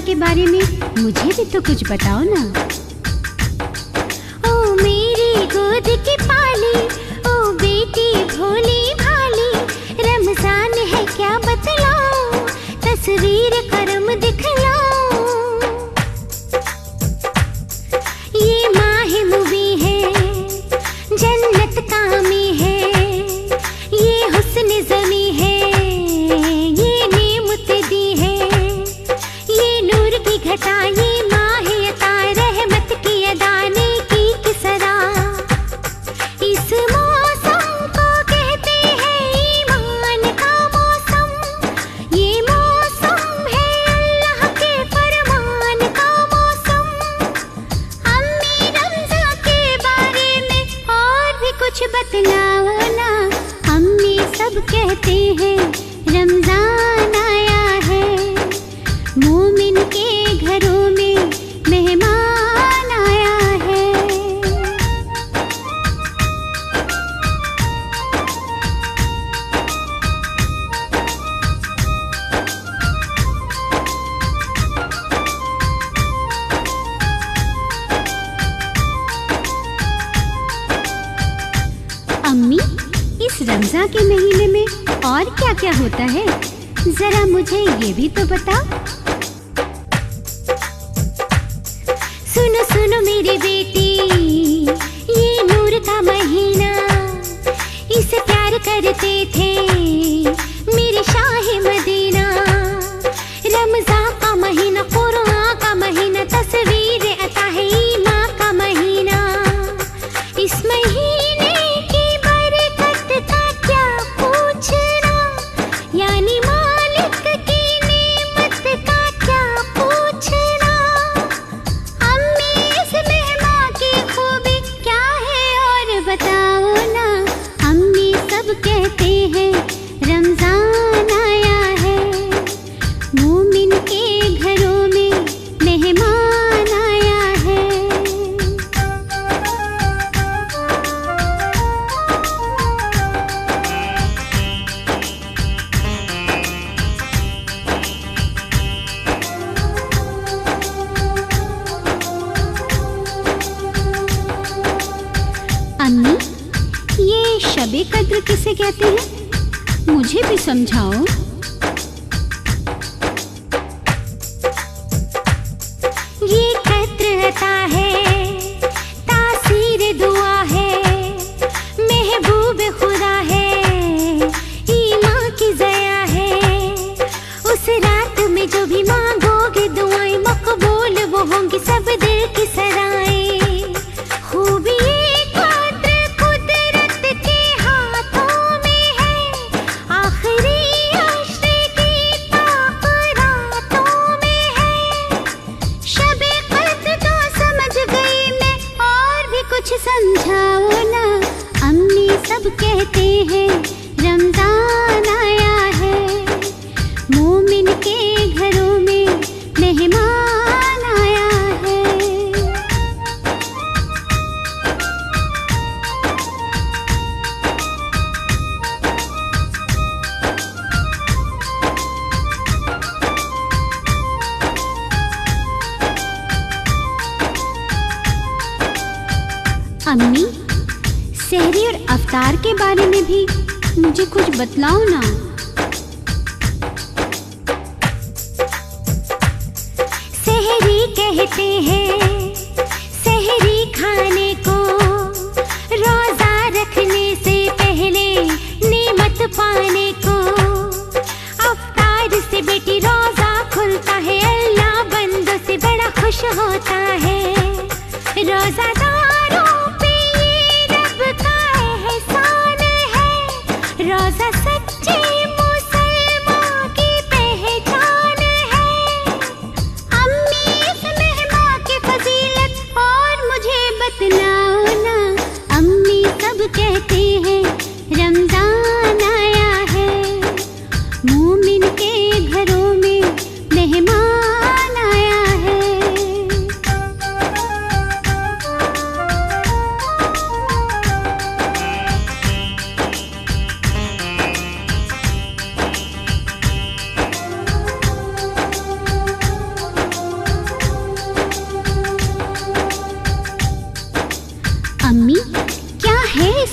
के बारे में मुझे भी तो कुछ बताओ ना। ओ मेरी गोद की पाली, ओ बेटी भोली भाली, रमजान है क्या बतलाऊं, तस्वीर करम दिखलाऊं। ये माह मुबी है, जन्नत कामी है, ये हुस्न ज़मी है, ये नेमत दी है, ये नूर की घटा, ये माह अता, रहमत की अदा, नेकी की सरा। इस मौसम को कहते हैं ईमान का मौसम, ये मौसम है अल्लाह के फरमान का मौसम। अम्मी रमज़ा के बारे में और भी कुछ बतलाओ ना। अम्मी सब कहते हैं रमजान आया है, मोमिन के घरों में मेहमान आया है। अम्मी, इस रमज़ान के महीने में और क्या क्या होता है, जरा मुझे ये भी तो बताओ। सुनो सुनो मेरी बेटी, ये नूर का महीना, इसे प्यार करते थे मेरे शाह मदीना। रमज़ान का महीना, कुरान का महीना, तस्वीर अता है ईमान का महीना। इस महीने की बरकत का क्या पूछना, यानी मालिक की नेमत का क्या पूछना। अम्मी इस मेहमान की खूबी क्या है और बताओ ना। अम्मी सब कहते हैं रमजान आया है, मोमिन के घरों में मेहमान आया है। अम्मी, ये शबे कद्र किसे कहते हैं, मुझे भी समझाओ। ये कद्र अता है, तासीर दुआ है, महबूब खुदा है, ईमान की ज़या है। उस रात में जो भी मांगोगे दुआएं मकबूल वो होंगी, सब दिल की सराएं। खूबी ये कद्र कुदरत के हाथों में है, आखिरी अश्र की पाक रातों में है। शबे कद्र तो समझ गई मैं, और भी कुछ समझाओ ना। अम्मी सब कहते हैं रमजान आया है, मोमिन के घरों में मेहमान आया है। अम्मी, सहरी और अफ्तार के बारे में भी मुझे कुछ बतलाओ ना। सहरी कहते हैं सहरी खाने को, रोजा रखने से पहले नेमत पाने को। अफ्तार से बेटी रोजा खुलता है, अल्लाह बंदों से बड़ा खुश होता है। रोजादारों पे ये रब का एहसान है, रोजा सच्चे मुसलमान की पहचान है। अम्मी इस मेहमान की फजीलत और मुझे बतलाओ ना। अम्मी सब कहते हैं रमजान आया है, मोमिन के घरों में मेहमान आया है।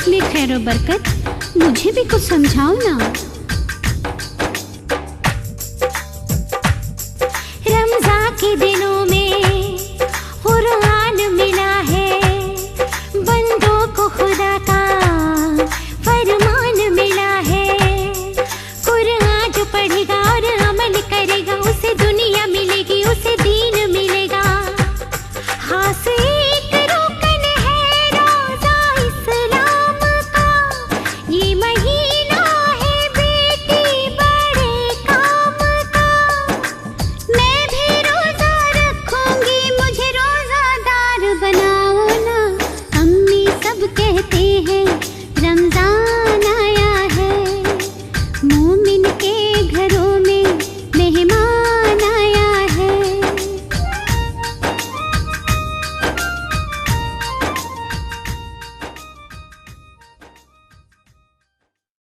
इसमें खैर और बरकत, मुझे भी कुछ समझाओ ना। रमज़ान के दिनों